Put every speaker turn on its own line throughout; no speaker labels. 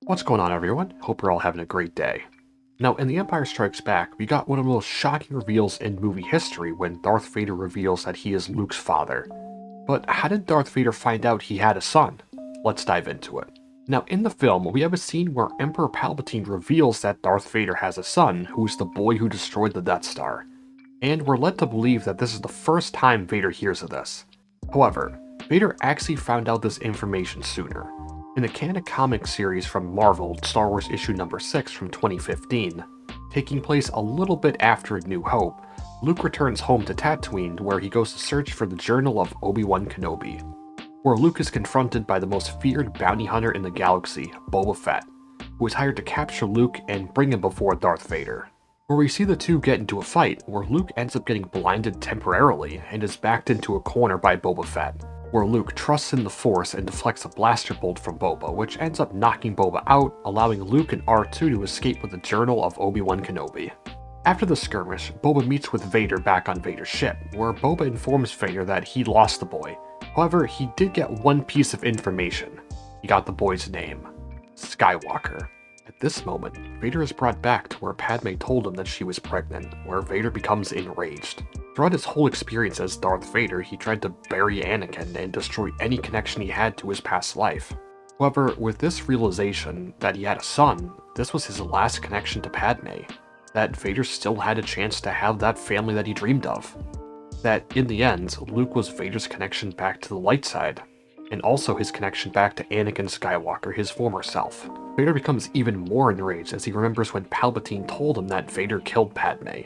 What's going on, everyone? Hope you're all having a great day. Now, in The Empire Strikes Back, we got one of the most shocking reveals in movie history when Darth Vader reveals that he is Luke's father. But how did Darth Vader find out he had a son? Let's dive into it. Now, in the film, we have a scene where Emperor Palpatine reveals that Darth Vader has a son who is the boy who destroyed the Death Star. And we're led to believe that this is the first time Vader hears of this. However, Vader actually found out this information sooner. In the canon comic series from Marvel, Star Wars issue number 6 from 2015, taking place a little bit after A New Hope, Luke returns home to Tatooine where he goes to search for the Journal of Obi-Wan Kenobi, where Luke is confronted by the most feared bounty hunter in the galaxy, Boba Fett, who is hired to capture Luke and bring him before Darth Vader, where we see the two get into a fight where Luke ends up getting blinded temporarily and is backed into a corner by Boba Fett, where Luke trusts in the Force and deflects a blaster bolt from Boba, which ends up knocking Boba out, allowing Luke and R2 to escape with the Journal of Obi-Wan Kenobi. After the skirmish, Boba meets with Vader back on Vader's ship, where Boba informs Vader that he lost the boy. However, he did get one piece of information. He got the boy's name, Skywalker. At this moment, Vader is brought back to where Padme told him that she was pregnant, where Vader becomes enraged. Throughout his whole experience as Darth Vader, he tried to bury Anakin and destroy any connection he had to his past life. However, with this realization that he had a son, this was his last connection to Padme. That Vader still had a chance to have that family that he dreamed of. That, in the end, Luke was Vader's connection back to the light side, and also his connection back to Anakin Skywalker, his former self. Vader becomes even more enraged as he remembers when Palpatine told him that Vader killed Padme.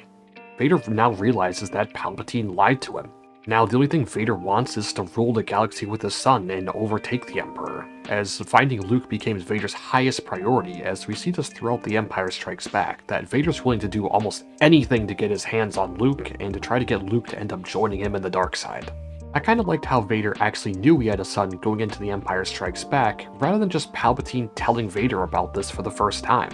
Vader now realizes that Palpatine lied to him. Now the only thing Vader wants is to rule the galaxy with his son and overtake the Emperor, as finding Luke becomes Vader's highest priority, as we see this throughout The Empire Strikes Back, that Vader's willing to do almost anything to get his hands on Luke and to try to get Luke to end up joining him in the dark side. I kinda liked how Vader actually knew he had a son going into The Empire Strikes Back, rather than just Palpatine telling Vader about this for the first time,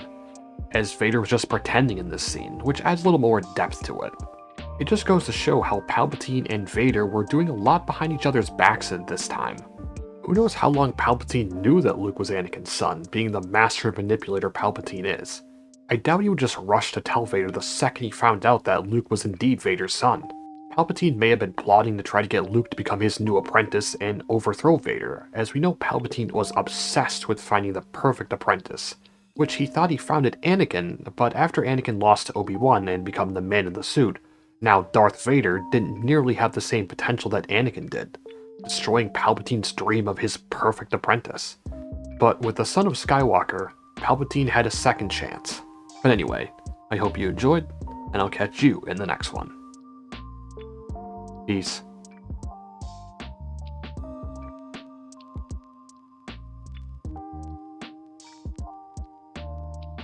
as Vader was just pretending in this scene, which adds a little more depth to it. It just goes to show how Palpatine and Vader were doing a lot behind each other's backs at this time. Who knows how long Palpatine knew that Luke was Anakin's son, being the master manipulator Palpatine is. I doubt he would just rush to tell Vader the second he found out that Luke was indeed Vader's son. Palpatine may have been plotting to try to get Luke to become his new apprentice and overthrow Vader, as we know Palpatine was obsessed with finding the perfect apprentice, which he thought he found at Anakin, but after Anakin lost to Obi-Wan and become the man in the suit, now Darth Vader didn't nearly have the same potential that Anakin did, destroying Palpatine's dream of his perfect apprentice. But with the son of Skywalker, Palpatine had a second chance. But anyway, I hope you enjoyed, and I'll catch you in the next one. Peace.